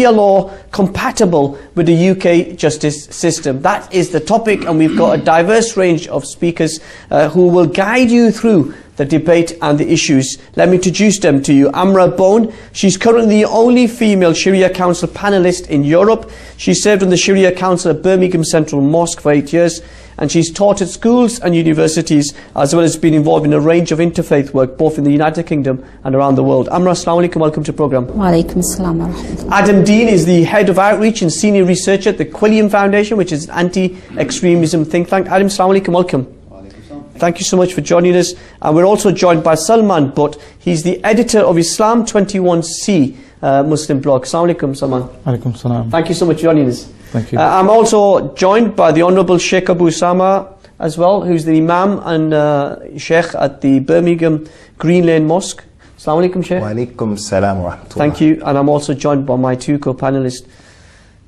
law compatible with the UK justice system? That is the topic, and we've got a diverse range of speakers who will guide you through the debate and the issues. Let me introduce them to you. Amra Bone, she's currently the only female Sharia Council panelist in Europe. She served on the Sharia Council at Birmingham Central Mosque for 8 years, and she's taught at schools and universities, as well as been involved in a range of interfaith work, both in the United Kingdom and around the world. Amra, assalamu alaikum, welcome to the programme. Wa alaikum assalam wa rahmatullah. Adam Deen is the Head of Outreach and Senior Researcher at the Quilliam Foundation, which is an anti-extremism think tank. Adam, assalamu alaikum, welcome. Thank you so much for joining us. And we're also joined by Salman Butt. He's the editor of Islam 21C Muslim blog. Assalamu alaikum, Salman. Alaikum salam. Thank you so much for joining us. Thank you. I'm also joined by the Honourable Sheikh Abu Usama as well, who's the Imam and Sheikh at the Birmingham Green Lane Mosque. Assalamu alaikum, Sheikh. Wa alaikum salam wa rahmatullah. Thank you. And I'm also joined by my two co-panelists,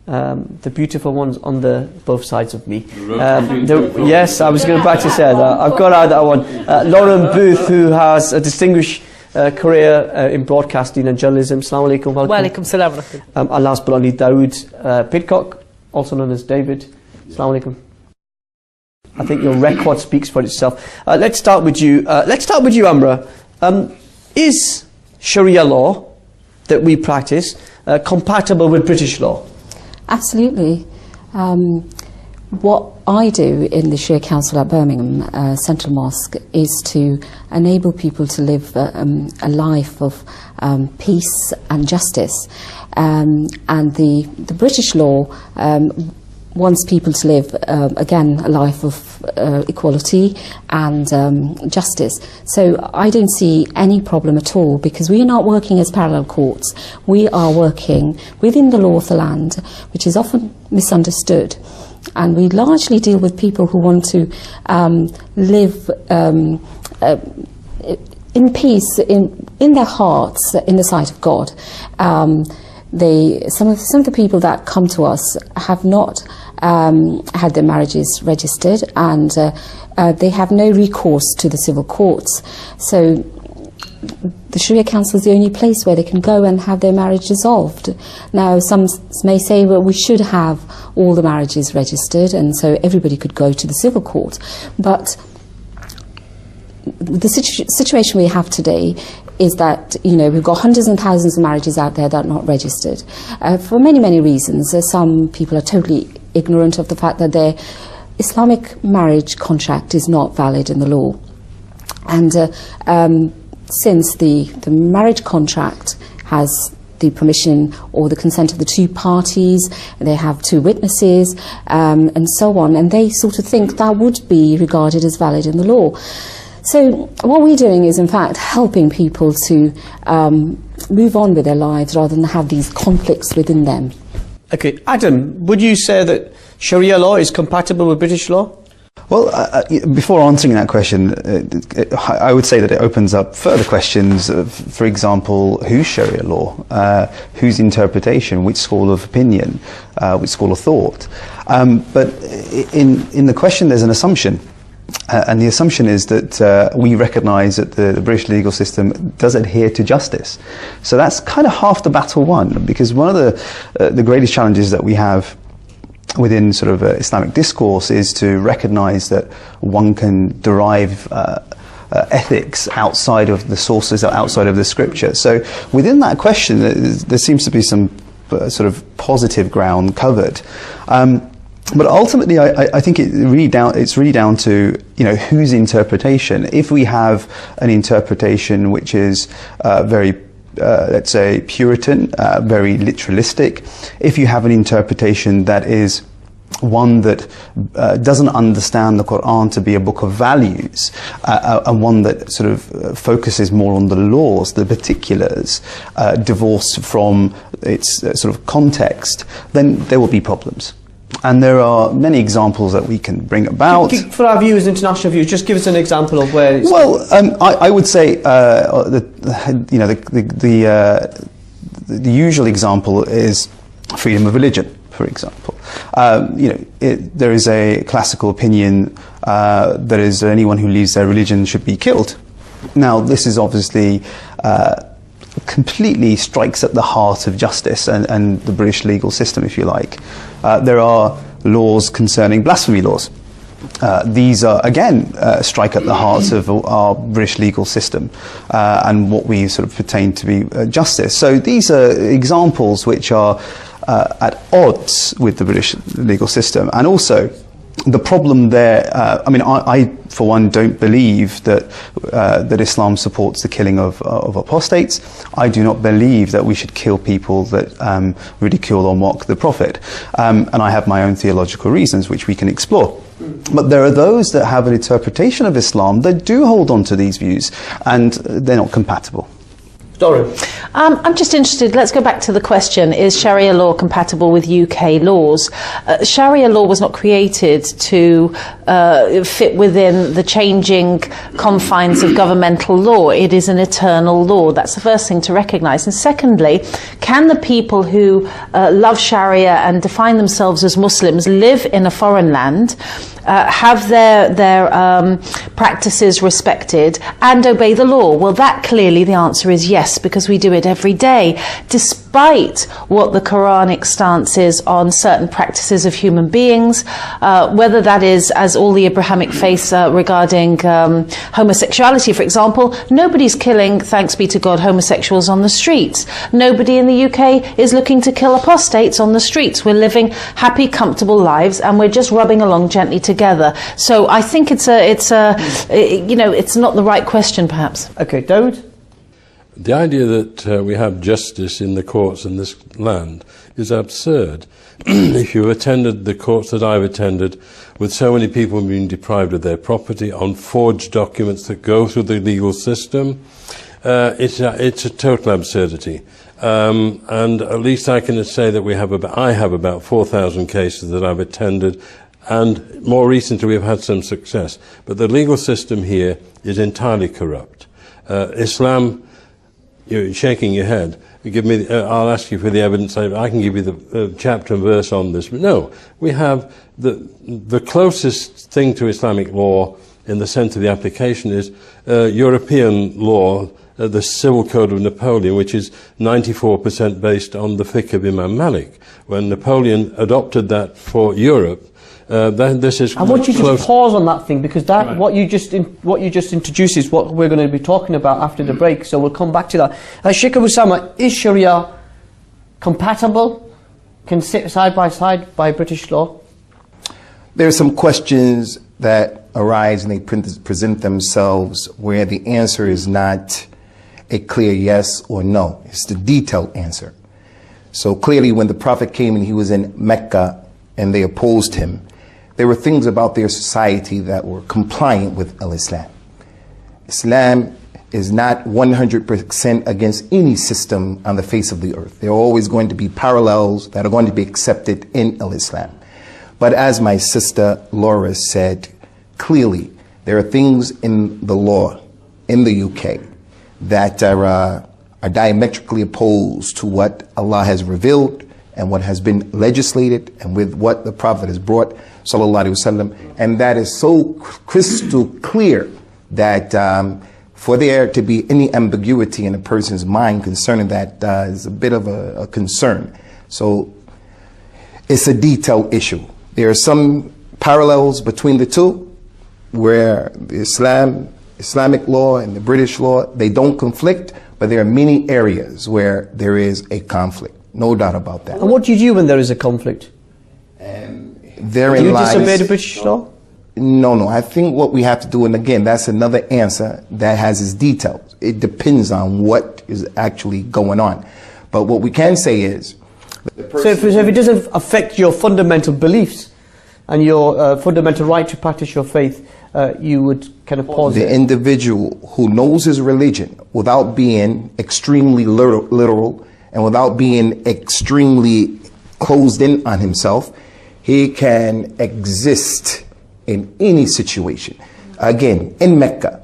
the beautiful ones on the both sides of me. Yes, I was going to say that. I've got out that one. Lauren Booth, who has a distinguished career in broadcasting and journalism. Assalamu alaikum, welcome. Wa alaikum salam wa rahmatullah. And last but not least, Dawood Pidcock, also known as David. Assalamu alaikum. I think your record speaks for itself. Let's start with you. Amra. Is Sharia law that we practice compatible with British law? Absolutely. What I do in the Sharia Council at Birmingham Central Mosque is to enable people to live a life of peace and justice. And the British law wants people to live, again, a life of equality and justice. So I don't see any problem at all, because we are not working as parallel courts. We are working within the law of the land, which is often misunderstood. And we largely deal with people who want to live in peace in their hearts, in the sight of God. Some of the people that come to us have not had their marriages registered, and they have no recourse to the civil courts. So the Sharia Council is the only place where they can go and have their marriage dissolved. Now, some may say, well, we should have all the marriages registered, and so everybody could go to the civil court. But the situation we have today is that, we've got hundreds and thousands of marriages out there that are not registered for many, many reasons. Some people are totally ignorant of the fact that their Islamic marriage contract is not valid in the law. And since the marriage contract has the permission or the consent of the two parties, they have two witnesses, and so on, and they sort of think that would be regarded as valid in the law. So what we're doing is, in fact, helping people to move on with their lives rather than have these conflicts within them. Okay, Adam, would you say that Sharia law is compatible with British law? Well, before answering that question, I would say that it opens up further questions of, for example, whose Sharia law, whose interpretation, which school of opinion, which school of thought. But in the question, there's an assumption. And the assumption is that we recognise that the British legal system does adhere to justice. So that's kind of half the battle won, because one of the greatest challenges that we have within sort of Islamic discourse is to recognise that one can derive ethics outside of the sources, outside of the scripture. So within that question, there seems to be some sort of positive ground covered. But ultimately, I think it's really down to whose interpretation. If we have an interpretation which is very let's say Puritan, very literalistic, if you have an interpretation that is one that doesn't understand the Quran to be a book of values, and one that sort of focuses more on the laws, the particulars, divorced from its sort of context, then there will be problems. And there are many examples that we can bring about. For our viewers, international viewers, just give us an example of where it's... Well, I would say the usual example is freedom of religion, for example. There is a classical opinion that is anyone who leaves their religion should be killed. Now, this is obviously completely strikes at the heart of justice and the British legal system, if you like. There are laws concerning blasphemy laws. These are, again, strike at the heart of our British legal system and what we sort of pertain to be justice. So these are examples which are at odds with the British legal system. And also, the problem there, I mean, I for one don't believe that that Islam supports the killing of apostates. I do not believe that we should kill people that ridicule or mock the Prophet. And I have my own theological reasons which we can explore. But there are those that have an interpretation of Islam that do hold on to these views, and they're not compatible. Doreen. I'm just interested, let's go back to the question, is Sharia law compatible with UK laws? Sharia law was not created to fit within the changing confines of governmental law. It is an eternal law. That's the first thing to recognise. And secondly, can the people who love Sharia and define themselves as Muslims live in a foreign land, have their practices respected and obey the law? Well, that clearly the answer is yes, because we do it every day, despite what the Quranic stance is on certain practices of human beings, whether that is, as all the Abrahamic faiths regarding homosexuality, for example. Nobody's killing, thanks be to God, homosexuals on the streets. Nobody in the UK is looking to kill apostates on the streets. We're living happy, comfortable lives, and we're just rubbing along gently together. So I think it's not the right question, perhaps. Okay, David? The idea that we have justice in the courts in this land is absurd. If you've attended the courts that I've attended, with so many people being deprived of their property on forged documents that go through the legal system, it's a total absurdity. And at least I can say that I have about 4,000 cases that I've attended, and more recently we've had some success. But the legal system here is entirely corrupt. Islam, you're shaking your head. Give me. I'll ask you for the evidence. I can give you the chapter and verse on this. But no, we have the closest thing to Islamic law in the sense of the application is European law, the Civil Code of Napoleon, which is 94% based on the fiqh of Imam Malik. When Napoleon adopted that for Europe, this is. I want you to just pause on that thing, because that what you just introduced is what we're going to be talking about after the break. So we'll come back to that. Sheikh Usama, is Sharia compatible? Can sit side by side by British law? There are some questions that arise and they present themselves where the answer is not a clear yes or no. It's the detailed answer. So clearly, when the Prophet came and he was in Mecca and they opposed him, there were things about their society that were compliant with Islam. Islam is not 100% against any system on the face of the earth. There are always going to be parallels that are going to be accepted in Islam. But as my sister Laura said, clearly there are things in the law in the UK that are diametrically opposed to what Allah has revealed and what has been legislated and with what the Prophet has brought, sallallahu alaihi wasallam. And that is so crystal clear that for there to be any ambiguity in a person's mind concerning that is a bit of a concern. So it's a detailed issue. There are some parallels between the two where the Islamic law and the British law, they don't conflict, but there are many areas where there is a conflict. No doubt about that. And what do you do when there is a conflict? Therein lies... Do you disobey the British law? No. I think what we have to do, and again, that's another answer that has its details. It depends on what is actually going on. But what we can say is... So if it doesn't affect your fundamental beliefs and your fundamental right to practice your faith, you would kind of pause the individual who knows his religion without being extremely literal and without being extremely closed in on himself, he can exist in any situation. Again, in Mecca,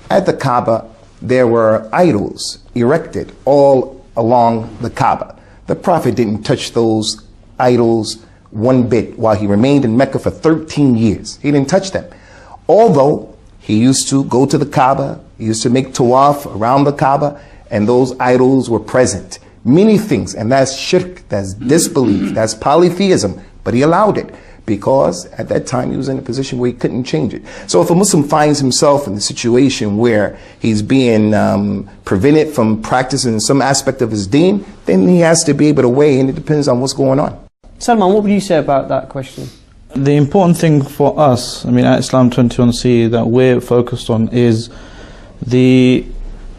at the Kaaba, there were idols erected all along the Kaaba. The Prophet didn't touch those idols one bit while he remained in Mecca for 13 years. He didn't touch them. Although he used to go to the Kaaba, he used to make tawaf around the Kaaba, and those idols were present. Many things, and that's shirk, that's disbelief, that's polytheism, but he allowed it because at that time he was in a position where he couldn't change it. So if a Muslim finds himself in the situation where he's being prevented from practicing some aspect of his deen, then he has to be able to weigh, and it depends on what's going on. Salman, what would you say about that question? The important thing for us, I mean, at Islam 21C, that we're focused on is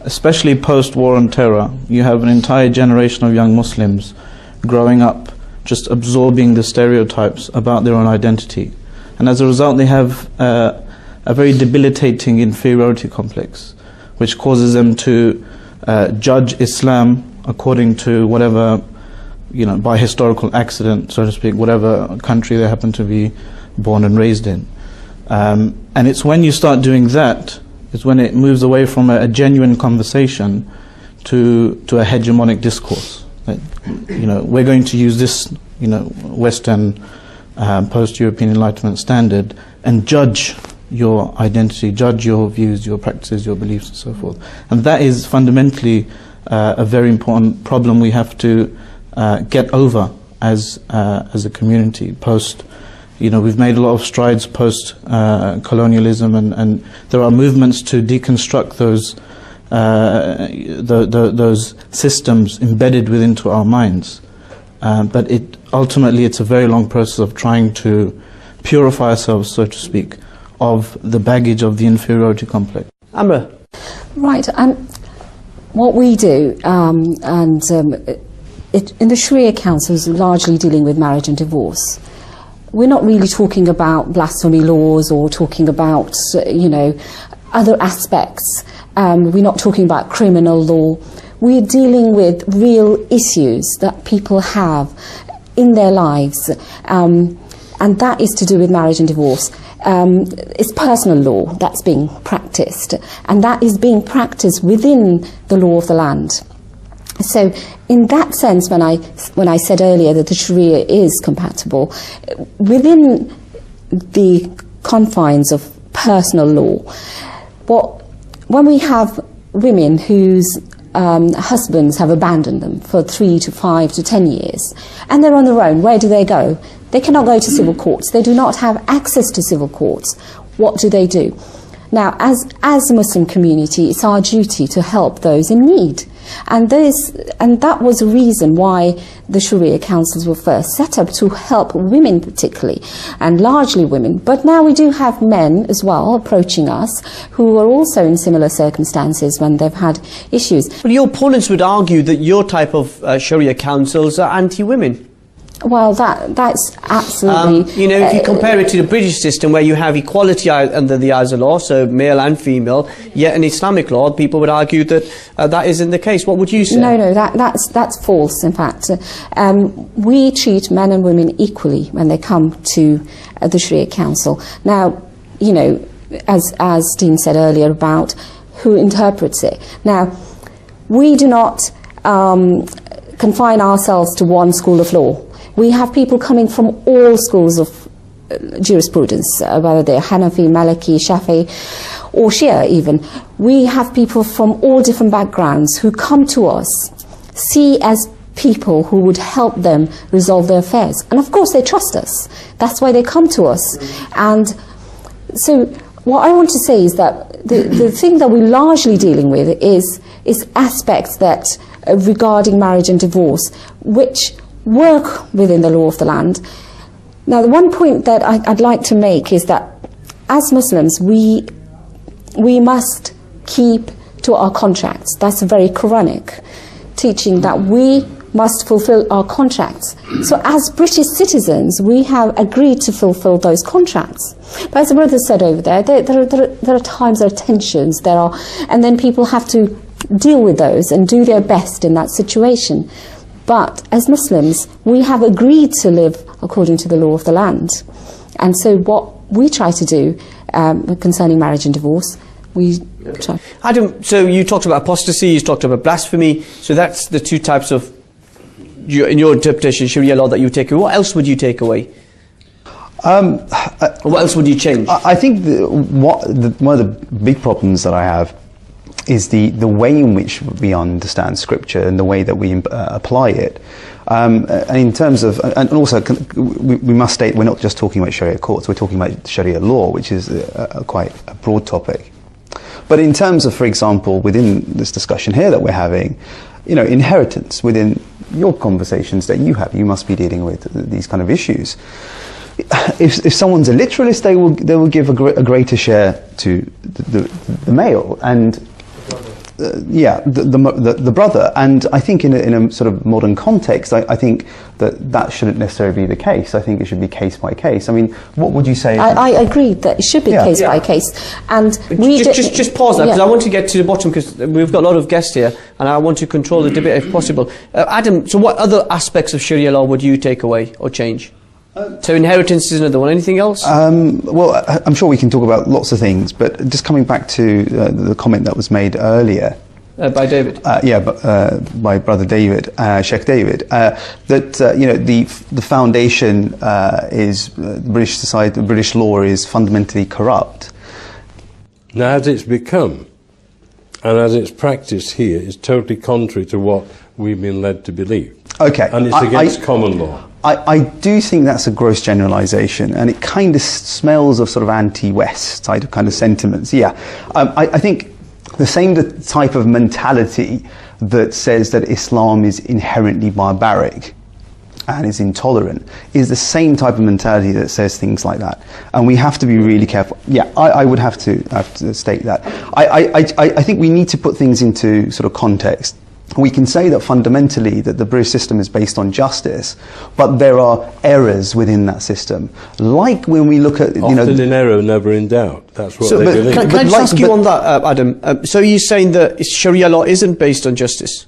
especially post-war on terror, you have an entire generation of young Muslims growing up just absorbing the stereotypes about their own identity. And as a result, they have a very debilitating inferiority complex, which causes them to judge Islam according to whatever, by historical accident, so to speak, whatever country they happen to be born and raised in. And it's when you start doing that, is when it moves away from a genuine conversation to a hegemonic discourse. We're going to use this, Western post-European Enlightenment standard and judge your identity, judge your views, your practices, your beliefs, and so forth. And that is fundamentally a very important problem we have to get over as a community post. We've made a lot of strides post colonialism, and there are movements to deconstruct those systems embedded within our minds. But ultimately it's a very long process of trying to purify ourselves, so to speak, of the baggage of the inferiority complex. Amra. Right. What we do, in the Sharia Council, is largely dealing with marriage and divorce. We're not really talking about blasphemy laws or talking about, other aspects. We're not talking about criminal law. We're dealing with real issues that people have in their lives, and that is to do with marriage and divorce. It's personal law that's being practiced, and that is being practiced within the law of the land. So in that sense, when I said earlier that the Sharia is compatible, within the confines of personal law, when we have women whose husbands have abandoned them for 3 to 5 to 10 years, and they're on their own, where do they go? They cannot go to civil courts. They do not have access to civil courts. What do? Now, as a Muslim community, it's our duty to help those in need. And that was a reason why the Sharia councils were first set up, to help women particularly, and largely women. But now we do have men as well approaching us who are also in similar circumstances when they've had issues. Well, your opponents would argue that your type of Sharia councils are anti-women. Well, that's absolutely... if you compare it to the British system, where you have equality under the eyes of law, so male and female, yet in Islamic law, people would argue that that isn't the case. What would you say? No, that's false, in fact. We treat men and women equally when they come to the Sharia Council. Now, as Deen said earlier about who interprets it. Now, we do not confine ourselves to one school of law. We have people coming from all schools of jurisprudence, whether they're Hanafi, Maliki, Shafi, or Shia even. We have people from all different backgrounds who come to us, see as people who would help them resolve their affairs. And of course they trust us. That's why they come to us. And so what I want to say is that the thing that we're largely dealing with is aspects that regarding marriage and divorce, which work within the law of the land. Now, the one point that I'd like to make is that as Muslims, we must keep to our contracts. That's a very Quranic teaching, that we must fulfill our contracts. So as British citizens, we have agreed to fulfill those contracts. But as the brother said over there, there are times, there are tensions, and then people have to deal with those and do their best in that situation. But as Muslims, we have agreed to live according to the law of the land. And so what we try to do concerning marriage and divorce, we try. Adam, so you talked about apostasy, you talked about blasphemy, so that's the two types of, in your interpretation, Sharia law that you take away. What else would you take away? What else would you change? I think one of the big problems that I have is the way in which we understand scripture and the way that we apply it. And in terms of, and also we must state, we're not just talking about Sharia courts, we're talking about Sharia law, which is quite a broad topic. But in terms of, for example, within this discussion here that we're having, you know, inheritance, within your conversations that you have, you must be dealing with these kind of issues. If someone's a literalist, they will give a greater share to the male, and the brother. And I think in a sort of modern context, I think that shouldn't necessarily be the case. I think it should be case by case. I mean, what would you say? I agree that it should be case by case. And just pause that, because I want to get to the bottom, because we've got a lot of guests here, and I want to control the debate if possible. Adam, so what other aspects of Sharia law would you take away or change? So inheritance is another one. Anything else? Well, I'm sure we can talk about lots of things, but just coming back to the comment that was made earlier. By David? By Brother David, Sheikh David, that you know, the foundation is British society, British law is fundamentally corrupt. Now, as it's become, and as it's practiced here, is totally contrary to what we've been led to believe. Okay. And it's against common law. I do think that's a gross generalisation, and it kind of smells of sort of anti-West type of kind of sentiments. Yeah, I think the same type of mentality that says that Islam is inherently barbaric and is intolerant is the same type of mentality that says things like that, and we have to be really careful. Yeah, I would have to state that. I think we need to put things into sort of context. We can say that fundamentally that the British system is based on justice, but there are errors within that system. Like when we look at, you know, often in error, never in doubt. That's what they believe. Can I just ask you on that, Adam? So you're saying that Sharia law isn't based on justice?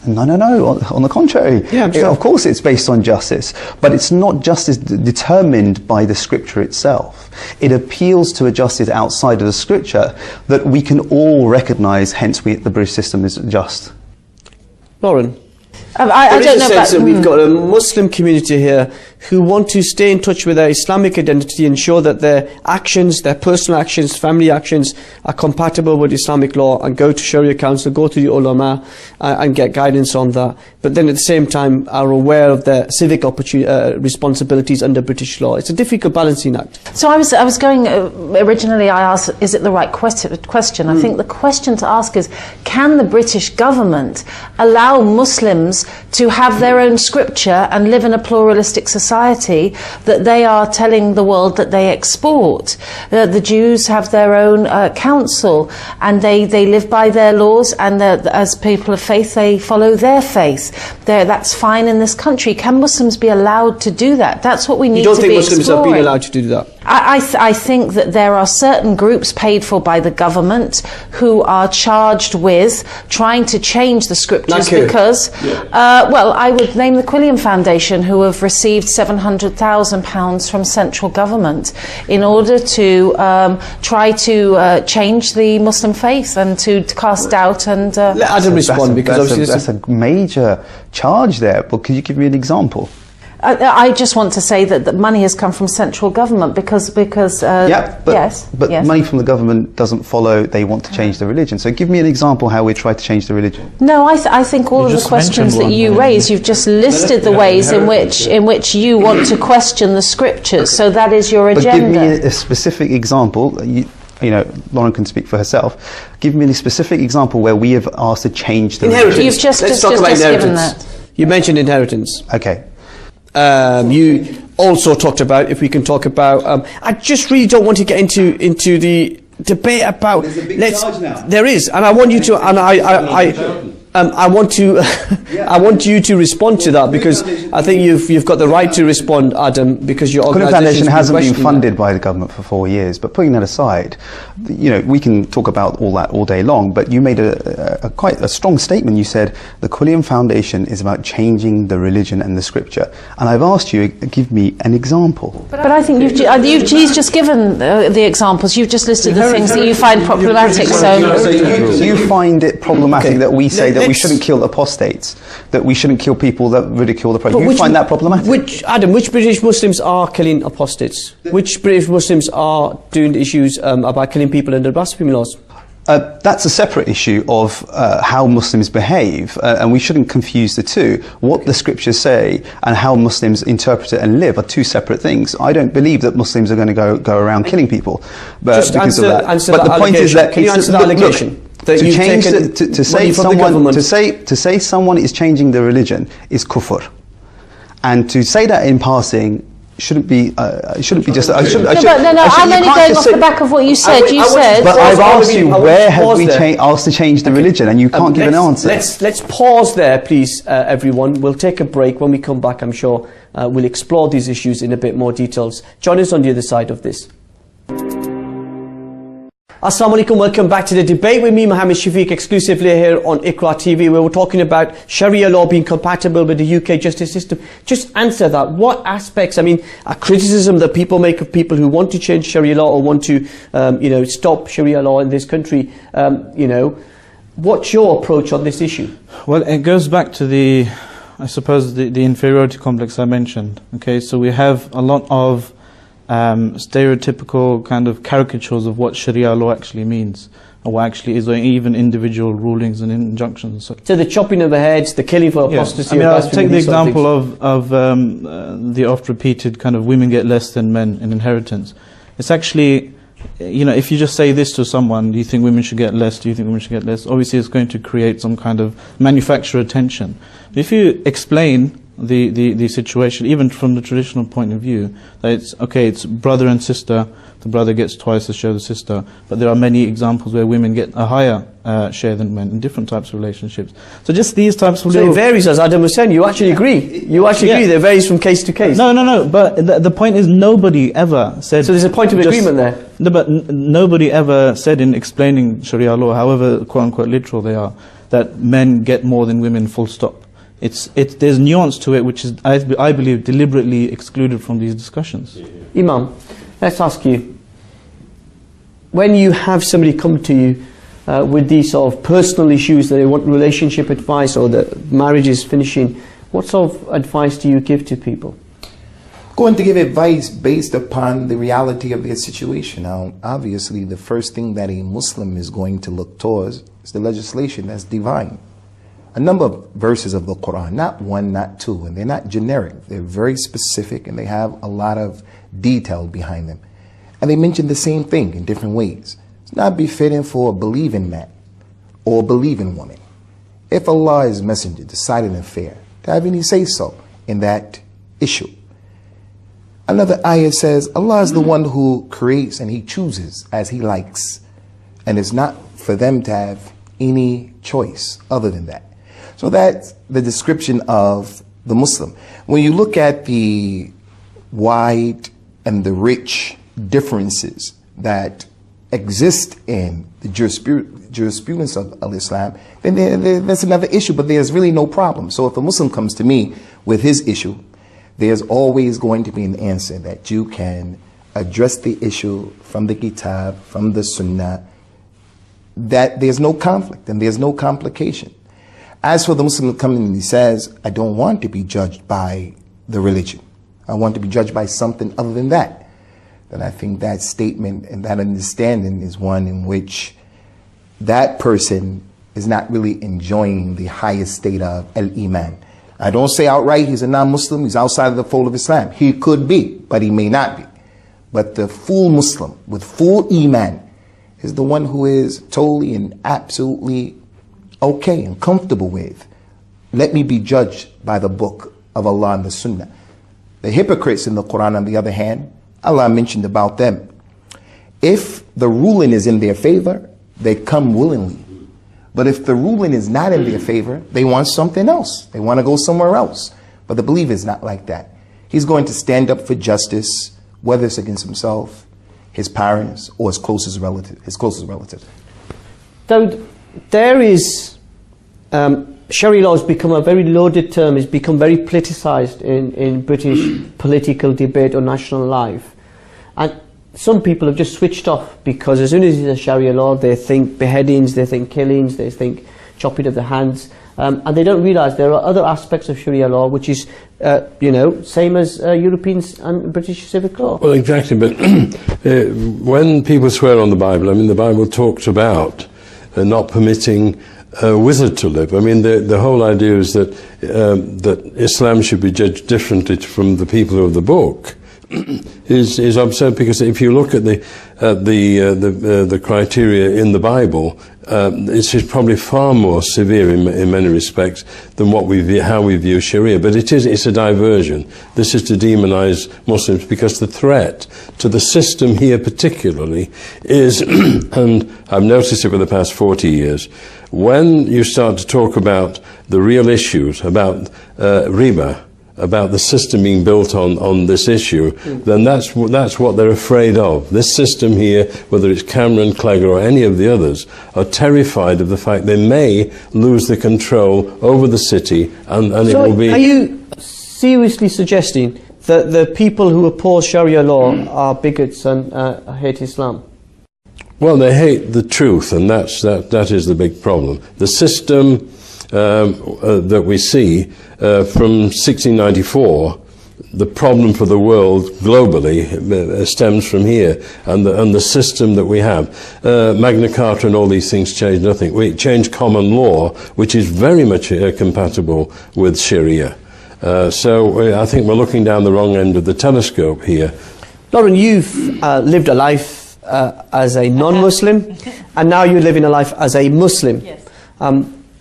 No. On the contrary, of course it's based on justice, but it's not justice determined by the scripture itself. It appeals to a justice outside of the scripture that we can all recognise. Hence, the British system is just. Lauren? I don't know about... We've got a Muslim community here who want to stay in touch with their Islamic identity, ensure that their actions, their personal actions, family actions are compatible with Islamic law, and go to Sharia Council, go to the ulama and get guidance on that. But then at the same time are aware of their civic responsibilities under British law. It's a difficult balancing act. So I was going, originally I asked, is it the right question? I think the question to ask is, can the British government allow Muslims to have their own scripture and live in a pluralistic society that they are telling the world that they export? The Jews have their own council, and they live by their laws, and as people of faith they follow their faith. That's fine in this country. Can Muslims be allowed to do that? That's what we need to be exploring. You don't think Muslims have been allowed to do that? I think that there are certain groups paid for by the government who are charged with trying to change the scriptures because, well, I would name the Quilliam Foundation, who have received £700,000 from central government in order to try to change the Muslim faith and to cast doubt and... Let Adam respond, because obviously that's a major charge there, but could you give me an example? I just want to say that the money has come from central government because money from the government doesn't follow. They want to change the religion. So give me an example how we try to change the religion. No, I think all of the questions that you raise, you've just listed the ways in which you want to question the scriptures. So that is your agenda. But give me a specific example. You know, Lauren can speak for herself. Give me a specific example where we have asked to change the inheritance. religion. You've just given that. You mentioned inheritance. Okay. You also talked about, if we can talk about, I just really don't want to get into the debate about. There's a big charge now. There is, and I want you to, and I want to, I want you to respond to that, because I think you've got the right to respond, Adam, because your organisation Foundation hasn't been funded by the government for 4 years. But putting that aside, you know, we can talk about all that all day long. But you made quite a strong statement. You said the Quilliam Foundation is about changing the religion and the scripture. And I've asked you, give me an example. But I think he's just given the examples. You've just listed the things that you find problematic. So you find it problematic that we say that we shouldn't kill apostates, that we shouldn't kill people that ridicule the Prophet. You find that problematic? Which British Muslims are killing apostates? Which British Muslims are doing issues about killing people under blasphemy laws? That's a separate issue of how Muslims behave, and we shouldn't confuse the two. What the scriptures say and how Muslims interpret it and live are two separate things. I don't believe that Muslims are going to go around killing people because of that. But the point is that, can you answer the allegation? To say someone is changing the religion is kufr, and to say that in passing shouldn't be just. I'm only going off the back of what you said. But I've asked you, where have we asked to change the religion, and you can't give an answer. Let's pause there, please, everyone. We'll take a break. When we come back, I'm sure we'll explore these issues in a bit more details. John is on the other side of this. Assalamu alaikum, welcome back to the debate with me, Mohammed Shafiq, exclusively here on Iqra TV, where we're talking about Sharia law being compatible with the UK justice system. Just answer that. What aspects, I mean, a criticism that people make of people who want to change Sharia law or want to, stop Sharia law in this country, what's your approach on this issue? Well, it goes back to the inferiority complex I mentioned. Okay, so we have a lot of stereotypical kind of caricatures of what Sharia law actually means, or what actually is, or even individual rulings and injunctions. So the chopping of the heads, the killing for apostasy. Yeah. I mean, I'll take the example of the oft-repeated kind of women get less than men in inheritance. It's actually, if you just say this to someone, do you think women should get less? Do you think women should get less? Obviously, it's going to create some kind of manufactured tension. But if you explain the situation, even from the traditional point of view, that it's brother and sister, the brother gets twice the share of the sister, but there are many examples where women get a higher share than men in different types of relationships. So just these types of So it varies, as Adam was saying. You actually agree. You actually agree that it varies from case to case. No. But the point is, nobody ever said. So there's a point of agreement there. No, but nobody ever said in explaining Sharia law, however quote unquote literal they are, that men get more than women. Full stop. There's nuance to it, which is, I believe, deliberately excluded from these discussions. Imam, let's ask you, when you have somebody come to you with these sort of personal issues, that they want relationship advice or the marriage is finishing, what sort of advice do you give to people? Going to give advice based upon the reality of their situation. Now, obviously, the first thing that a Muslim is going to look towards is the legislation that's divine. A number of verses of the Quran, not one, not two, and they're not generic. They're very specific, and they have a lot of detail behind them. And they mention the same thing in different ways. It's not befitting for a believing man or a believing woman, if Allah's messenger decided an affair, to have any say-so in that issue. Another ayah says, Allah is the one who creates and He chooses as He likes, and it's not for them to have any choice other than that. So that's the description of the Muslim. When you look at the wide and the rich differences that exist in the jurisprudence of Islam, then that's another issue, but there's really no problem. So if a Muslim comes to me with his issue, there's always going to be an answer that you can address the issue from the Kitab, from the Sunnah, that there's no conflict and there's no complication. As for the Muslim coming and he says, I don't want to be judged by the religion. I want to be judged by something other than that. Then I think that statement and that understanding is one in which that person is not really enjoying the highest state of al-Iman. I don't say outright he's a non-Muslim, he's outside of the fold of Islam. He could be, but he may not be. But the full Muslim with full Iman is the one who is totally and absolutely okay and comfortable with, let me be judged by the book of Allah and the Sunnah. The hypocrites in the Quran, on the other hand, Allah mentioned about them. If the ruling is in their favor, they come willingly. But if the ruling is not in their favor, they want something else. They want to go somewhere else. But the believer is not like that. He's going to stand up for justice, whether it's against himself, his parents, or his closest relative. So there is, Sharia law has become a very loaded term, it's become very politicized in British political debate or national life. And some people have just switched off because as soon as it's a Sharia law, they think beheadings, they think killings, they think chopping of the hands, and they don't realize there are other aspects of Sharia law which is, same as European and British civic law. Well, exactly, but when people swear on the Bible, I mean, the Bible talks about not permitting a wizard to live. I mean, the whole idea is that that Islam should be judged differently from the people of the book is absurd, because if you look at the criteria in the Bible, it's probably far more severe in many respects than how we view Sharia. But it's a diversion. This is to demonize Muslims, because the threat to the system here particularly is, and I've noticed it for the past 40 years, when you start to talk about the real issues, about riba, about the system being built on this issue, then that's what they're afraid of. This system here, whether it's Cameron, Clegg or any of the others, are terrified of the fact they may lose the control over the city, and so it will be... Are you seriously suggesting that the people who oppose Sharia law are bigots and hate Islam? Well, they hate the truth, and that is the big problem. The system that we see from 1694, the problem for the world globally stems from here, and the system that we have. Magna Carta and all these things change nothing. We change common law, which is very much compatible with Sharia. So I think we're looking down the wrong end of the telescope here. Lauren, you've lived a life as a non-Muslim, and now you're living a life as a Muslim. Yes.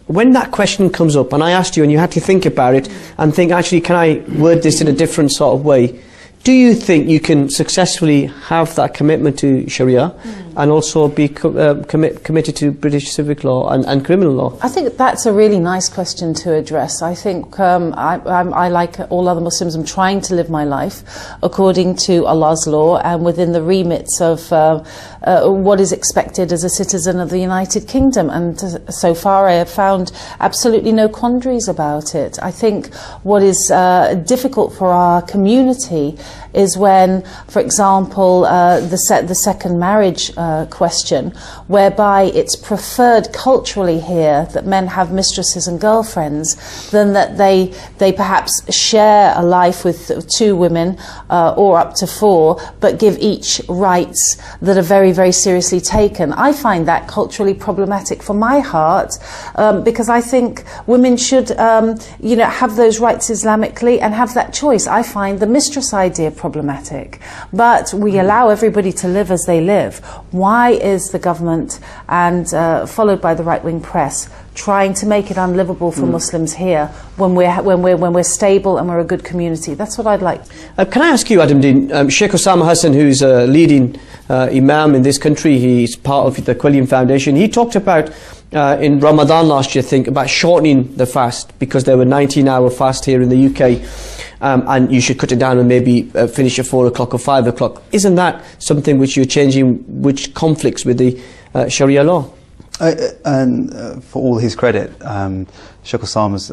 When that question comes up, and I asked you and you had to think about it and think, actually, can I word this in a different sort of way? Do you think you can successfully have that commitment to Sharia and also be committed to British civic law and criminal law? I think that's a really nice question to address. I think I, like all other Muslims, am trying to live my life according to Allah's law and within the remits of what is expected as a citizen of the United Kingdom. And so far I have found absolutely no quandaries about it. I think what is difficult for our community is when, for example, the second marriage question, whereby it's preferred culturally here that men have mistresses and girlfriends than that they perhaps share a life with two women or up to four, but give each rights that are very, very seriously taken. I find that culturally problematic for my heart, because I think women should have those rights Islamically and have that choice. I find the mistress idea problematic, but we allow everybody to live as they live. Why is the government and followed by the right-wing press trying to make it unlivable for Muslims here when we're stable and we're a good community? That's what I'd like. Can I ask you, Adam Deen, Sheikh Osama Hassan, who's a leading imam in this country, he's part of the Quilliam Foundation, he talked about in Ramadan last year, I think, about shortening the fast, because there were 19-hour fast here in the UK, and you should cut it down and maybe finish at 4 o'clock or 5 o'clock. Isn't that something which you're changing, which conflicts with the Sharia law? And for all his credit, Sheikh Osama's,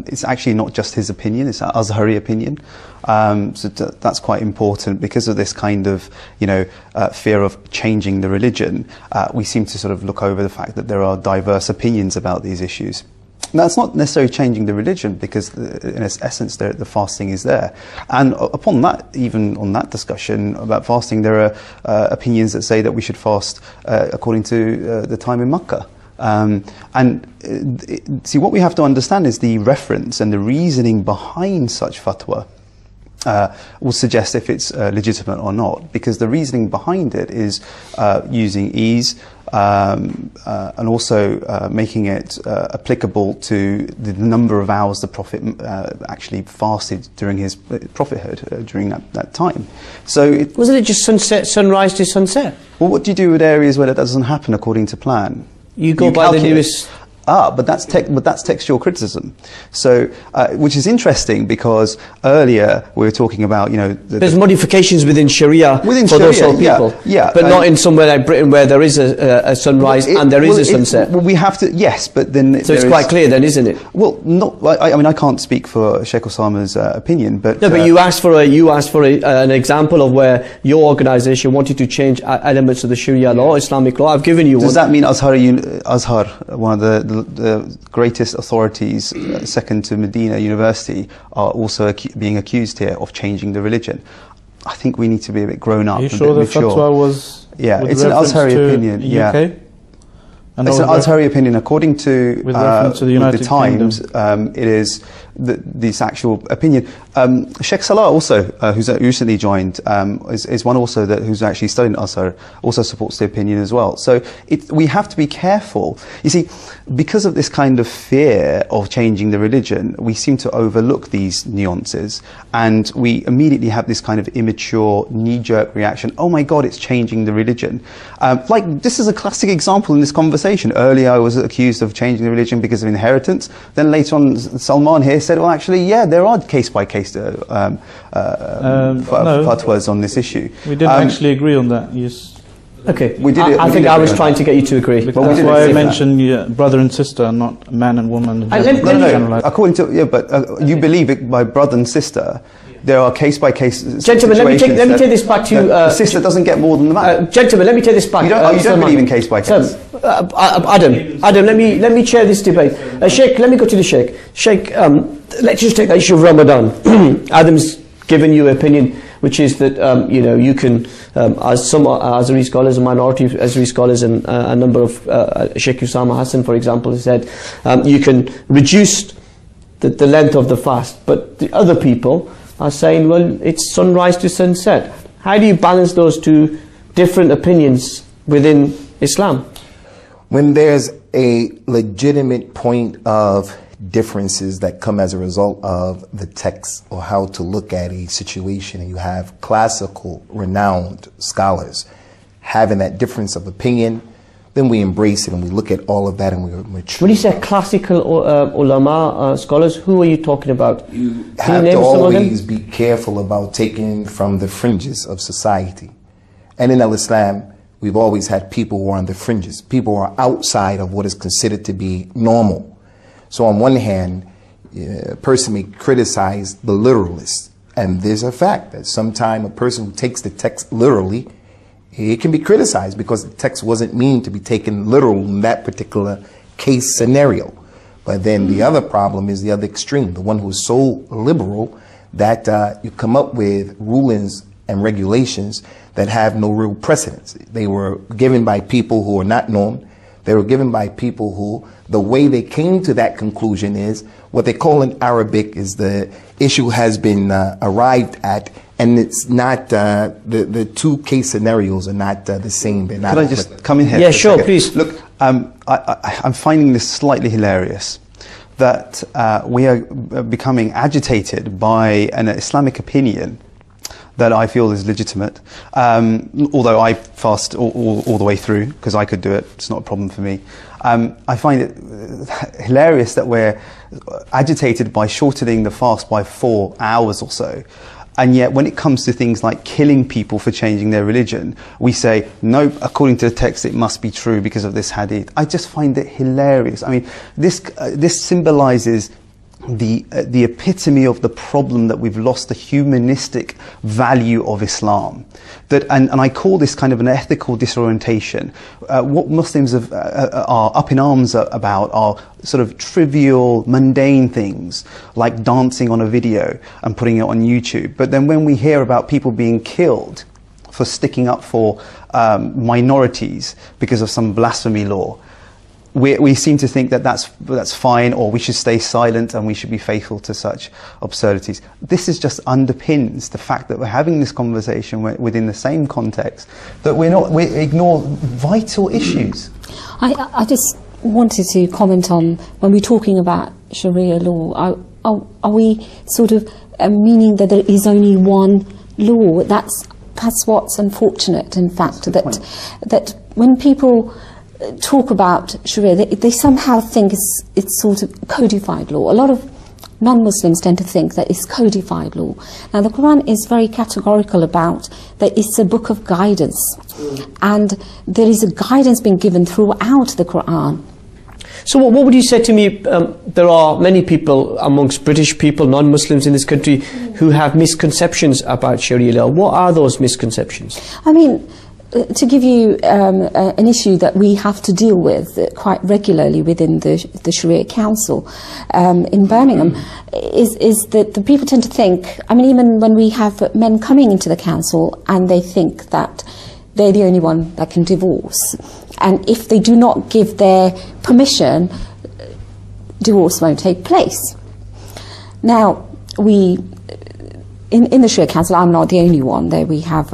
it's actually not just his opinion, it's an Azhari opinion. So that's quite important because of this kind of, fear of changing the religion. We seem to sort of look over the fact that there are diverse opinions about these issues. Now, it's not necessarily changing the religion, because in its essence the fasting is there. And upon that, even on that discussion about fasting, there are opinions that say that we should fast according to the time in Makkah. See, what we have to understand is the reference and the reasoning behind such fatwa will suggest if it's legitimate or not, because the reasoning behind it is using ease, and also making it applicable to the number of hours the Prophet actually fasted during his prophethood, during that time. So wasn't it just sunrise to sunset? Well, what do you do with areas where that doesn't happen according to plan? You go by the newest... But that's textual criticism. So, which is interesting, because earlier we were talking about, there's modifications within Sharia for those sort of people, but not in somewhere like Britain where there is a sunrise and there is a sunset. Well, we have to, yes, but then so it's quite clear then, isn't it? Well, not. I mean, I can't speak for Sheikh Osama's opinion, but no, but you asked for an example of where your organisation wanted to change elements of the Sharia law, Islamic law. I've given you one. Does that mean Azhar, one of the greatest authorities, second to Medina University, are also being accused here of changing the religion? I think we need to be a bit grown up. Are you sure the fatwa was? Yeah, it's an Azhari opinion. UK? It's an arbitrary opinion. According to, with reference to the United Times, it is this actual opinion. Sheikh Salah also, who's recently joined, is one also who's actually studying Azhar, also supports the opinion as well. So we have to be careful. You see, because of this kind of fear of changing the religion, we seem to overlook these nuances, and we immediately have this kind of immature, knee-jerk reaction. Oh my God, it's changing the religion. Like, this is a classic example in this conversation. Earlier I was accused of changing the religion because of inheritance. Then later on, Salman here said, well, actually, yeah, there are case-by-case fatwas on this issue. We didn't actually agree on that. Yes. Okay, I think I was trying to get you to agree. That's why I mentioned brother and sister, not man and woman. No. According to you believe it by brother and sister. There are case-by-case gentlemen, let me take this back to the sister doesn't get more than the man. Gentlemen, let me take this back. You don't believe in case-by-case. Adam, let me chair this debate. Sheikh, let me go to the Sheikh. Sheikh, let's just take that issue of Ramadan. Adam's given you an opinion, which is that you can, as some Azhari scholars, a minority of Azhari scholars, and a number of Sheikh Usama Hassan, for example, has said you can reduce the length of the fast, but the other people are saying, well, it's sunrise to sunset. How do you balance those two different opinions within Islam? When there's a legitimate point of differences that come as a result of the text or how to look at a situation, and you have classical, renowned scholars having that difference of opinion, then we embrace it and we look at all of that and we mature. When you say classical ulama scholars, who are you talking about? You have to always be careful about taking from the fringes of society. And in Islam, we've always had people who are on the fringes. People who are outside of what is considered to be normal. So on one hand, a person may criticize the literalists. And there's a fact that sometimes a person who takes the text literally, it can be criticized because the text wasn't meant to be taken literal in that particular case scenario. But then the other problem is the other extreme, the one who is so liberal that you come up with rulings and regulations that have no real precedence. They were given by people who are not known. They were given by people who, the way they came to that conclusion is, what they call in Arabic is the issue has been arrived at, and it's not, the two case scenarios are not the same. They're not. Could I just come in here? Yeah, sure, please. Look, I'm finding this slightly hilarious, that we are becoming agitated by an Islamic opinion that I feel is legitimate, although I fast all the way through, because I could do it, it's not a problem for me. I find it hilarious that we're agitated by shortening the fast by 4 hours or so, and yet when it comes to things like killing people for changing their religion, we say, no, according to the text it must be true because of this hadith. I just find it hilarious. I mean, this symbolizes the epitome of the problem that we've lost the humanistic value of Islam. And I call this kind of an ethical disorientation. What Muslims are up in arms about are sort of trivial, mundane things, like dancing on a video and putting it on YouTube. But then when we hear about people being killed for sticking up for minorities because of some blasphemy law, we seem to think that that's fine, or we should stay silent and we should be faithful to such absurdities. This is just underpins the fact that we're having this conversation within the same context, that we ignore vital issues. I just wanted to comment on, when we're talking about Sharia law, are we sort of meaning that there is only one law? That's what's unfortunate, in fact, that when people talk about Sharia, they somehow think it's sort of codified law. A lot of non-Muslims tend to think that it's codified law. Now, the Quran is very categorical about that it's a book of guidance, and there is a guidance being given throughout the Quran. So what would you say to me? There are many people amongst British people, non-Muslims in this country, who have misconceptions about Sharia law. What are those misconceptions? I mean, to give you an issue that we have to deal with quite regularly within the Sharia Council in Birmingham is that the people tend to think, I mean, even when we have men coming into the council and they think that they're the only one that can divorce. And if they do not give their permission, divorce won't take place. Now, in the Sharia Council, I'm not the only one. There we have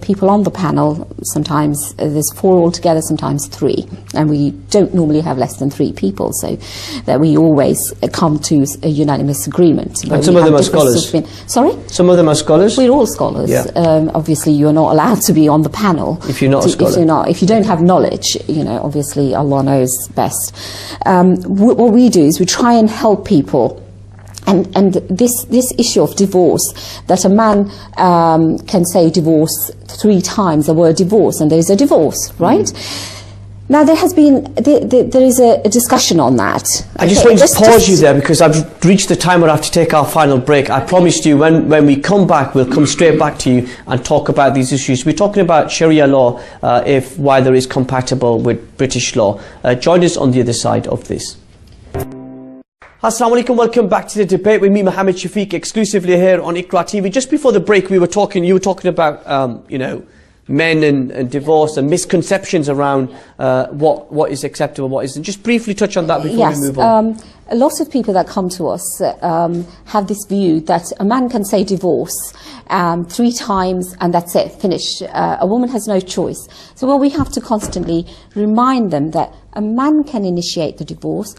people on the panel. Sometimes there's 4 altogether, sometimes 3, and we don't normally have less than 3 people, so that we always come to a unanimous agreement. And some of them are scholars. Sorry? Some of them are scholars? We're all scholars. Yeah. Obviously, you're not allowed to be on the panel if you're not a scholar. If you don't have knowledge, obviously Allah knows best. What we do is we try and help people. And this issue of divorce, that a man can say divorce 3 times, the word divorce, and there's a divorce, right? Now there is a discussion on that. I just want to pause you there, because I've reached the time where I have to take our final break. I promised you when we come back, we'll come straight back to you and talk about these issues. We're talking about Sharia law, whether it's compatible with British law. Join us on the other side of this. Assalamu alaikum, welcome back to the debate with me, Mohammed Shafiq, exclusively here on Iqra TV. Just before the break, you were talking about, men and divorce and misconceptions around what is acceptable, what isn't. Just briefly touch on that before we move on. A lot of people that come to us have this view that a man can say divorce 3 times and that's it, finished. A woman has no choice. So we have to constantly remind them that a man can initiate the divorce,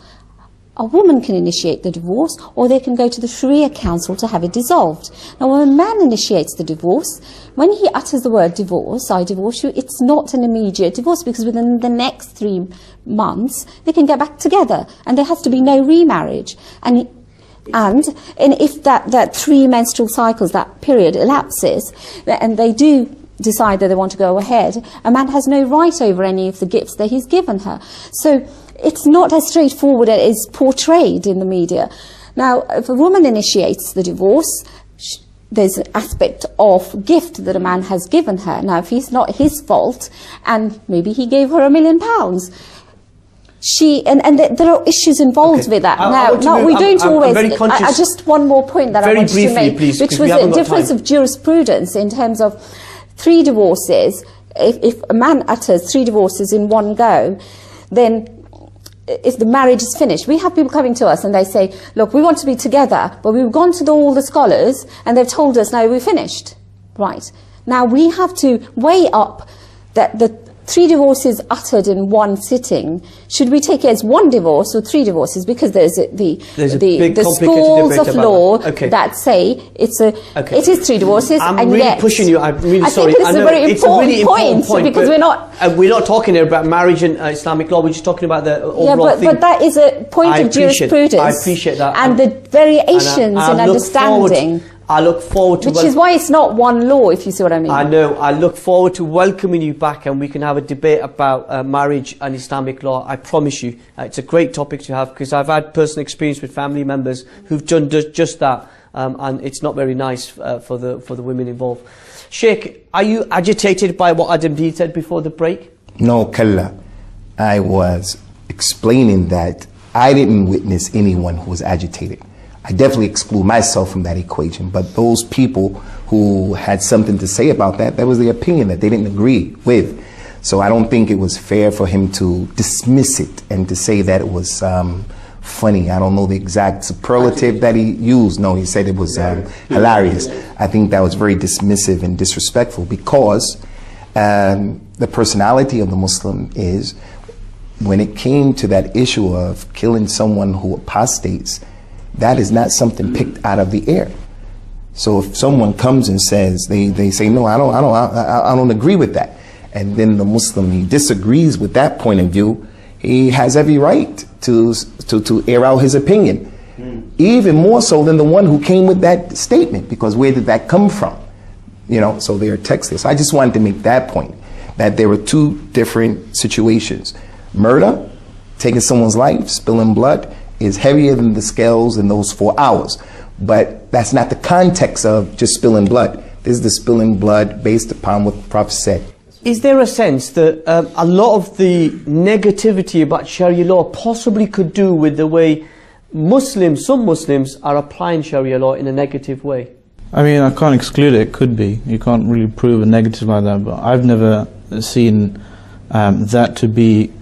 a woman can initiate the divorce, or they can go to the Sharia Council to have it dissolved. Now, when a man initiates the divorce, when he utters the word divorce, I divorce you, it's not an immediate divorce, because within the next 3 months, they can get back together, and there has to be no remarriage. And if that 3 menstrual cycles, that period elapses, and they do decide that they want to go ahead, a man has no right over any of the gifts that he's given her. So it's not as straightforward as is portrayed in the media. Now, if a woman initiates the divorce, there's an aspect of gift that a man has given her. Now, if it's not his fault, and maybe he gave her £1 million, there are issues involved with that. Just one more point that I wanted to make, please, which was a difference of jurisprudence in terms of 3 divorces. If a man utters 3 divorces in one go, then if the marriage is finished, we have people coming to us and they say, look, we want to be together, but we've gone to all the scholars and they've told us, no, we're finished. Right. Now we have to weigh up that the 3 divorces uttered in one sitting, should we take it as 1 divorce or 3 divorces? Because there's the schools of law that say it is 3 divorces. I'm really pushing you. I'm really sorry. I think it's a very important point because we're not talking here about marriage and Islamic law. We're just talking about the overall thing. But that is a point of jurisprudence. I appreciate that. And the variations in understanding. I look forward to... Which is why it's not one law, if you see what I mean. I know. I look forward to welcoming you back, and we can have a debate about marriage and Islamic law. I promise you. It's a great topic to have, because I've had personal experience with family members who've done just that, and it's not very nice for the women involved. Sheikh, are you agitated by what Adam Deen said before the break? No, Kalla. I was explaining that I didn't witness anyone who was agitated. I definitely exclude myself from that equation, but those people who had something to say about that was their opinion that they didn't agree with. So I don't think it was fair for him to dismiss it and to say that it was funny. I don't know the exact superlative that he used. No, he said it was hilarious. I think that was very dismissive and disrespectful, because the personality of the Muslim is, when it came to that issue of killing someone who apostates, that is not something picked out of the air. So if someone comes and says, they say, no, I don't agree with that, and then the Muslim, he disagrees with that point of view, he has every right to air out his opinion, even more so than the one who came with that statement, because where did that come from? So they are textless. I just wanted to make that point, that there were 2 different situations. Murder, taking someone's life, spilling blood, is heavier than the scales in those 4 hours. But that's not the context of just spilling blood. This is the spilling blood based upon what the Prophet said. Is there a sense that a lot of the negativity about Sharia law possibly could do with the way some Muslims are applying Sharia law in a negative way? I mean, I can't exclude it. It could be. You can't really prove a negative like that, but I've never seen that to be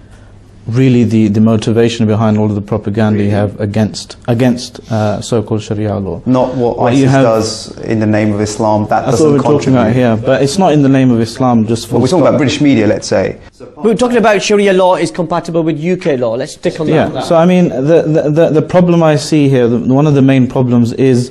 really the motivation behind all of the propaganda you have against so-called Sharia law. Not what ISIS does in the name of Islam. That That's doesn't what we're talking about here, but it's not in the name of Islam. Just we're talking about British media, let's say. We're talking about Sharia law is compatible with UK law. Let's stick on that. Yeah. So I mean, the problem I see here, one of the main problems is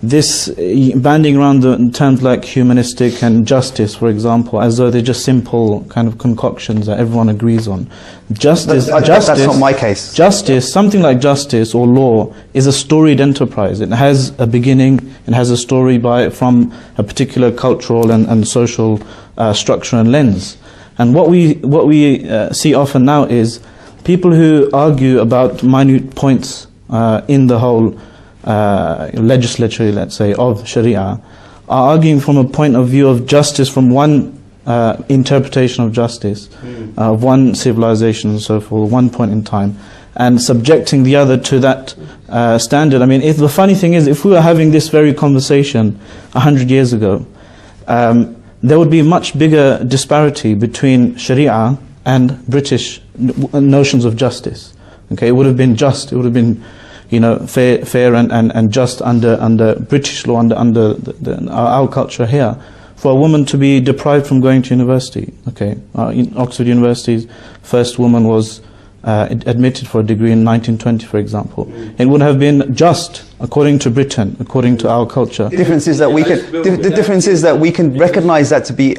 this banding around the terms like humanistic and justice, for example, as though they're just simple kind of concoctions that everyone agrees on. Justice, that's not my case. Justice, something like justice or law, is a storied enterprise. It has a beginning, it has a story from a particular cultural and social structure and lens. And what we see often now is people who argue about minute points in the whole legislature, let's say, of Sharia, are arguing from a point of view of justice, from one interpretation of justice, of one civilization and so forth, one point in time, and subjecting the other to that standard. I mean, the funny thing is, if we were having this very conversation 100 years ago, there would be a much bigger disparity between Sharia and British notions of justice. Okay, it would have been just, it would have been, you know, fair and just under British law, under our culture here, for a woman to be deprived from going to university. Okay, in Oxford University's first woman was admitted for a degree in 1920, for example. It would have been just according to Britain, according to our culture. The difference is that the difference is that we can recognise that to be.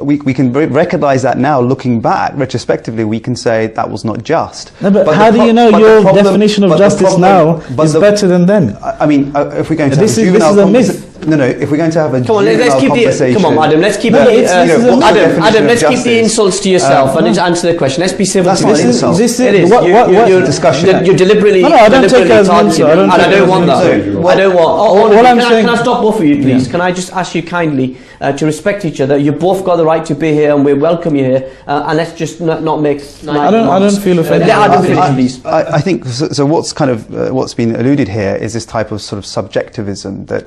We can recognise that now, looking back, retrospectively, we can say that was not just. No, but how do you know your definition of justice now is better than then? I mean, if we're going to this is a myth. No, if we're going to have a come on, let's keep conversation. Come on, Adam, let's keep Adam, let's keep the insults to yourself and answer the question. Let's be civil. That's not an insult. It is. What discussion? You're deliberately. No, I don't take it as an insult. And I don't want that. I don't want. Can I stop both of you, please? Yeah. Can I just ask you kindly to respect each other? You both got the right to be here, and we welcome you here. And let's just not make. I don't feel offended. I think so. What's kind of what's been alluded here is this type of sort of subjectivism that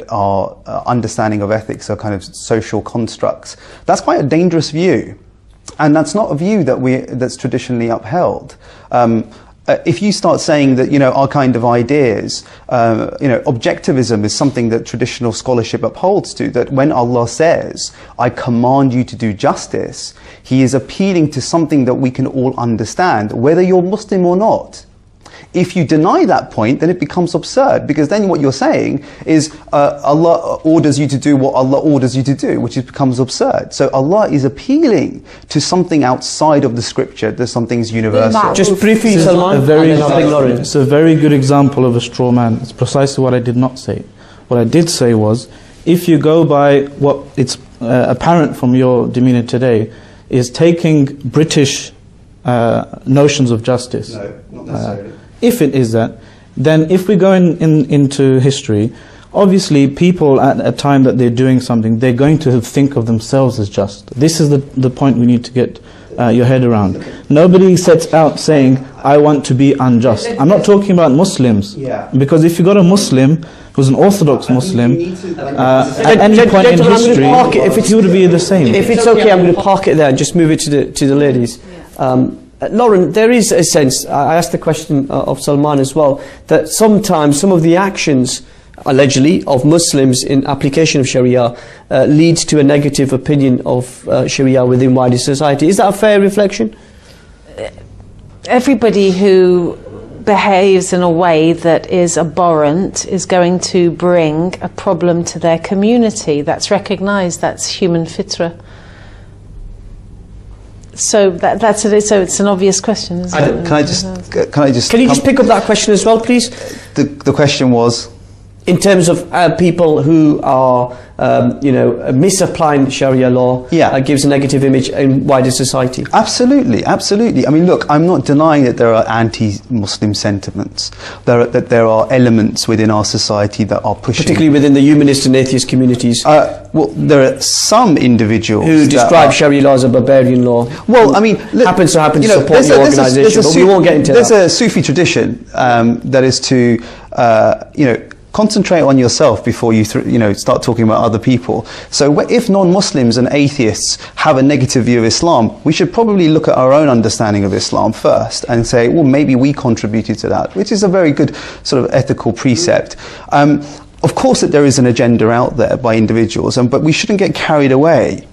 our understanding of ethics are kind of social constructs. That's quite a dangerous view, and that's not a view that's traditionally upheld. If you start saying that, you know, our kind of ideas, you know, objectivism is something that traditional scholarship upholds to, that when Allah says, I command you to do justice, He is appealing to something that we can all understand, whether you're Muslim or not. If you deny that point, then it becomes absurd, because then what you're saying is Allah orders you to do what Allah orders you to do, which becomes absurd. So Allah is appealing to something outside of the scripture. There's some things universal. Just briefly, Salman, it's a very good example of a straw man. It's precisely what I did not say. What I did say was, if you go by what it's apparent from your demeanor today, is taking British notions of justice. No, not necessarily. If it is that, then if we go into history, obviously people at a time that they're doing something, they're going to think of themselves as just. This is the point we need to get your head around. Nobody sets out saying, I want to be unjust. I'm not talking about Muslims. Yeah. Because if you got a Muslim who's an Orthodox Muslim, at any point in history, he would be the same. If it's okay, I'm going to park it there and just move it to the ladies. Lauren, there is a sense, I asked the question of Salman as well, that sometimes some of the actions, allegedly, of Muslims in application of Sharia leads to a negative opinion of Sharia within wider society. Is that a fair reflection? Everybody who behaves in a way that is abhorrent is going to bring a problem to their community. That's recognised, that's human fitrah. So that's it. So it's an obvious question, isn't it? Can you just pick up that question as well, please? The question was, in terms of people who are, you know, misapplying Sharia law, gives a negative image in wider society. Absolutely, absolutely. I mean, look, I'm not denying that there are anti-Muslim sentiments. That there are elements within our society that are pushing, particularly within the humanist and atheist communities. Well, there are some individuals who describe Sharia law as a barbarian law. Well, I mean, happens to support your organisation, but we won't get into that. There's a Sufi tradition that is to, you know, concentrate on yourself before you start talking about other people. So if non-Muslims and atheists have a negative view of Islam, we should probably look at our own understanding of Islam first and say, well, maybe we contributed to that, which is a very good sort of ethical precept. Of course that there is an agenda out there by individuals, but we shouldn't get carried away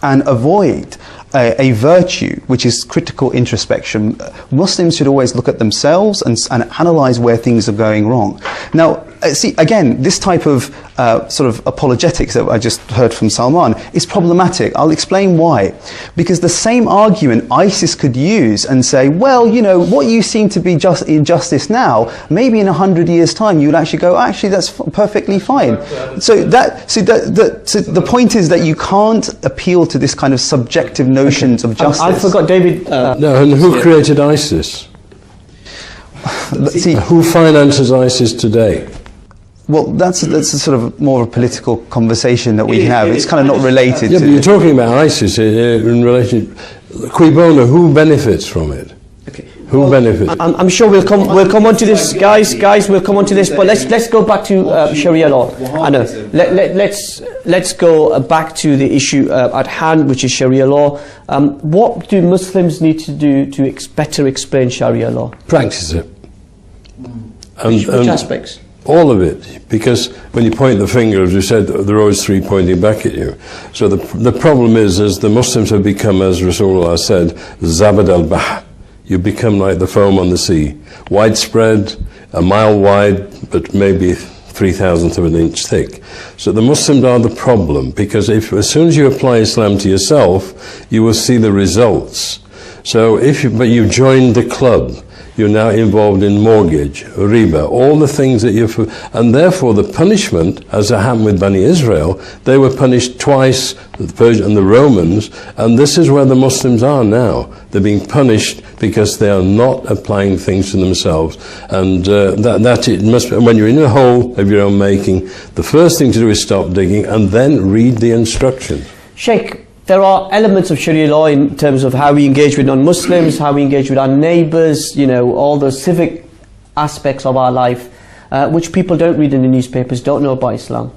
and avoid a virtue which is critical introspection. Muslims should always look at themselves and analyze where things are going wrong. Now, see, again, this type of sort of apologetics that I just heard from Salman is problematic. I'll explain why. Because the same argument ISIS could use and say, well, you know, what you seem to be just injustice now, maybe in 100 years' time you'd actually go, actually, that's perfectly fine. So the point is that you can't appeal to this kind of subjective notions of justice. I forgot, David. No, and who created ISIS? See, who finances ISIS today? Well, that's a sort of more of a political conversation that we can have. It's kind of not related Yeah, to... but you're talking about ISIS in relation... Cui bono, who benefits from it? Okay. Who benefits? I'm sure we'll come on to this, guys, we'll come on to this, but let's go back to Sharia law. I know. Let's go back to the issue at hand, which is Sharia law. What do Muslims need to do to better explain Sharia law? Practice it. Which aspects? All of it, because when you point the finger, as you said, there are always three pointing back at you. So the problem is the Muslims have become, as Rasulullah said, Zabad al-Bahr. You become like the foam on the sea. Widespread, a mile wide, but maybe 3,000th of an inch thick. So the Muslims are the problem, because as soon as you apply Islam to yourself, you will see the results. So but you joined the club, you're now involved in mortgage, riba, all the things that and therefore the punishment, as it happened with Bani Israel, they were punished twice, the Persians and the Romans, and this is where the Muslims are now. They're being punished because they are not applying things to themselves. And it must be, when you're in a hole of your own making, the first thing to do is stop digging and then read the instructions. Sheikh, there are elements of Sharia law in terms of how we engage with non-Muslims, how we engage with our neighbours, you know, all those civic aspects of our life, which people don't read in the newspapers, don't know about Islam.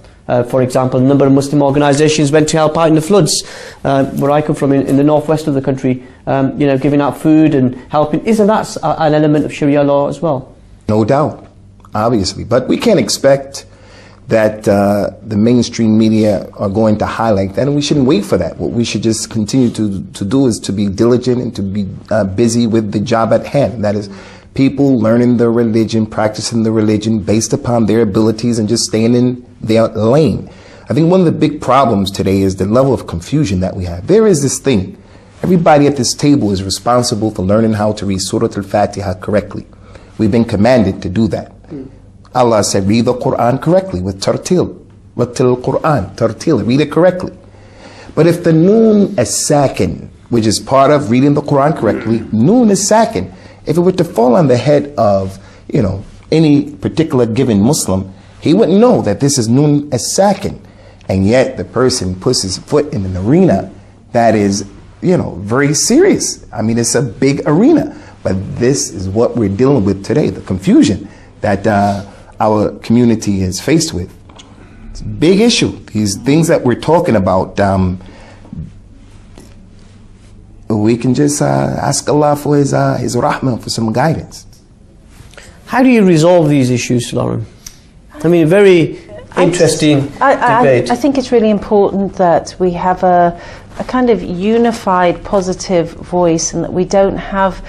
For example, a number of Muslim organisations went to help out in the floods, where I come from, in the northwest of the country, you know, giving out food and helping. Isn't that an element of Sharia law as well? No doubt, obviously. But we can't expect that the mainstream media are going to highlight that, and we shouldn't wait for that. What we should just continue to do is to be diligent and to be busy with the job at hand. That is, people learning their religion, practicing the religion based upon their abilities and just staying in their lane. I think one of the big problems today is the level of confusion that we have. There is this thing. Everybody at this table is responsible for learning how to read Surah Al-Fatiha correctly. We've been commanded to do that. Allah said, read the Quran correctly with tartil. Rattil Quran, tartil, read it correctly. But if the noon is sakin, which is part of reading the Quran correctly, noon is sakin. If it were to fall on the head of, you know, any particular given Muslim, he wouldn't know that this is noon as sakin. And yet the person puts his foot in an arena that is, you know, very serious. I mean, it's a big arena. But this is what we're dealing with today, the confusion that our community is faced with. It's a big issue. These things that we're talking about, we can just ask Allah for His rahmah, for some guidance. How do you resolve these issues, Lauren? I mean, very interesting debate. I think it's really important that we have a kind of unified, positive voice, and that we don't have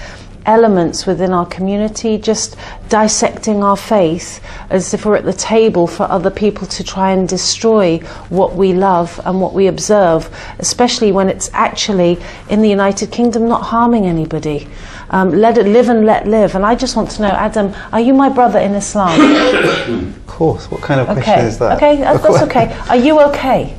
elements within our community just dissecting our faith as if we're at the table for other people to try and destroy what we love and what we observe, especially when it's actually in the United Kingdom not harming anybody. Let it live and let live. And I just want to know, Adam, are you my brother in Islam? Of course. What kind of question is that? Okay, that's okay. Are you okay?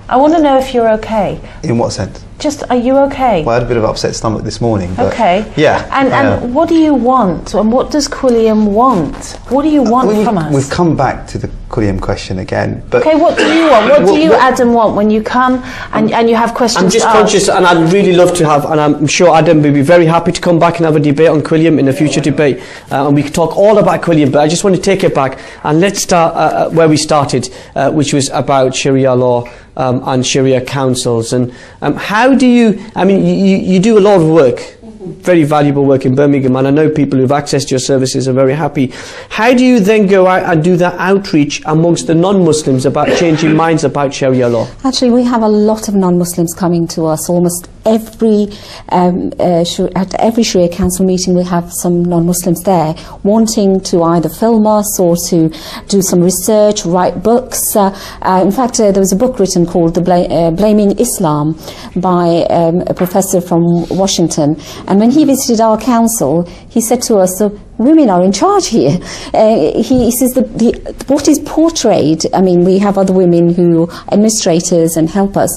I want to know if you're okay. In what sense? Just, are you okay? Well, I had a bit of upset stomach this morning. But okay. Yeah. And what do you want? And what does Quilliam want? What do you want from us? We've come back to the Quilliam question again. But okay, what do you want? What do you, Adam, want when you come and you have questions? I'm just conscious, and I'd really love to have, and I'm sure Adam will be very happy to come back and have a debate on Quilliam in a future debate, and we can talk all about Quilliam. But I just want to take it back and let's start where we started, which was about Sharia law and Sharia councils. And how do you? I mean, you do a lot of work. Very valuable work in Birmingham, and I know people who've accessed your services are very happy. How do you then go out and do that outreach amongst the non-Muslims about changing minds about Sharia law? Actually, we have a lot of non-Muslims coming to us. Almost every at every Sharia Council meeting, we have some non-Muslims there wanting to either film us or to do some research, write books. In fact, there was a book written called Blaming Islam by a professor from Washington. And when he visited our council, he said to us, the women are in charge here. He says that what is portrayed, I mean, we have other women who are administrators and help us.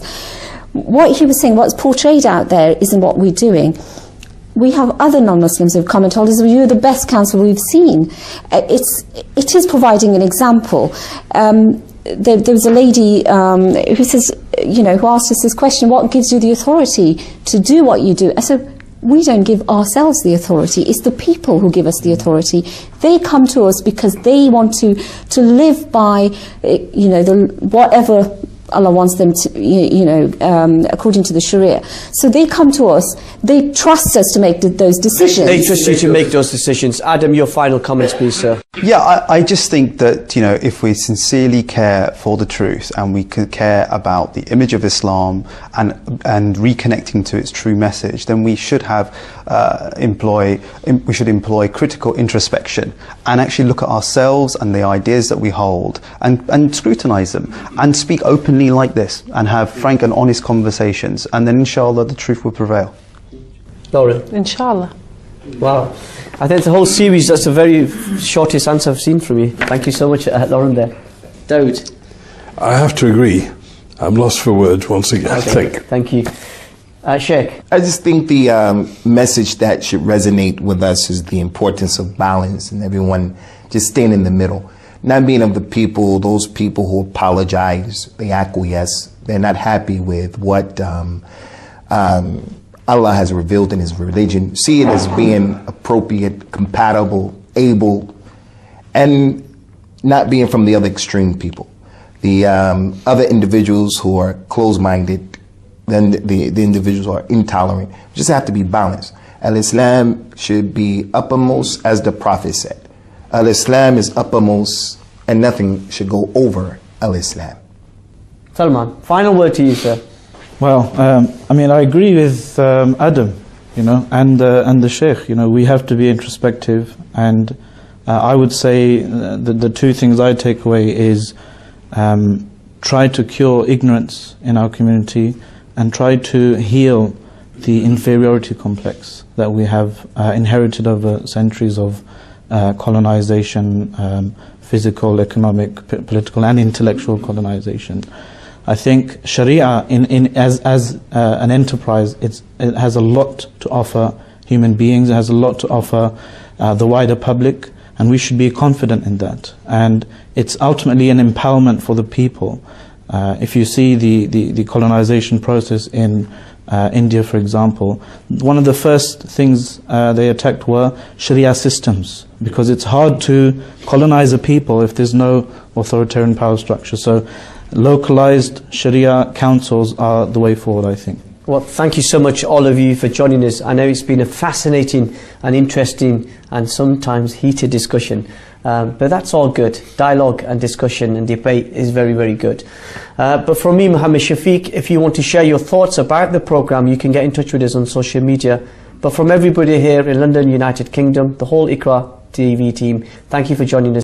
What he was saying, what's portrayed out there isn't what we're doing. We have other non-Muslims who've come and told us, well, you're the best council we've seen. It is providing an example. There was a lady who says, you know, who asked us this question, what gives you the authority to do what you do? I said, we don't give ourselves the authority. It's the people who give us the authority. They come to us because they want to live by, you know, whatever Allah wants them to, you know, according to the Sharia. So they come to us. They trust us to make those decisions. They trust you to make those decisions. Adam, your final comments, please, sir. Yeah, I just think that, you know, if we sincerely care for the truth and we care about the image of Islam and reconnecting to its true message, then we should have employ critical introspection and actually look at ourselves and the ideas that we hold and scrutinize them and speak openly like this and have frank and honest conversations, and then inshallah the truth will prevail. Lauren. Inshallah. Wow. I think the whole series, that's the very shortest answer I've seen from you. Thank you so much, Lauren, there. Dawood. I have to agree. I'm lost for words once again, I think. Thank you. Sheikh. I just think the message that should resonate with us is the importance of balance and everyone just staying in the middle. Not being of the people, those people who apologize, they acquiesce, they're not happy with what Allah has revealed in His religion. See it as being appropriate, compatible, able, and not being from the other extreme people. The other individuals who are closed-minded, then the individuals who are intolerant. We just have to be balanced. Al-Islam should be uppermost, as the Prophet said. Al-Islam is uppermost, and nothing should go over Al-Islam. Salman, final word to you, sir. Well, I mean, I agree with Adam, you know, and the Sheikh. You know, we have to be introspective, and I would say the two things I take away is try to cure ignorance in our community and try to heal the inferiority complex that we have inherited over centuries of colonization, physical, economic, political and intellectual colonization. I think Sharia as an enterprise, it has a lot to offer human beings, it has a lot to offer the wider public, and we should be confident in that. And it's ultimately an empowerment for the people. If you see the colonization process in India, for example, one of the first things they attacked were Sharia systems, because it's hard to colonize a people if there's no authoritarian power structure. So localized Sharia councils are the way forward, I think. Well, thank you so much, all of you, for joining us. I know it's been a fascinating and interesting and sometimes heated discussion, but that's all good. Dialogue and discussion and debate is very, very good. But from me, Mohammed Shafiq, if you want to share your thoughts about the programme, you can get in touch with us on social media. But from everybody here in London, United Kingdom, the whole Iqra TV team, thank you for joining us.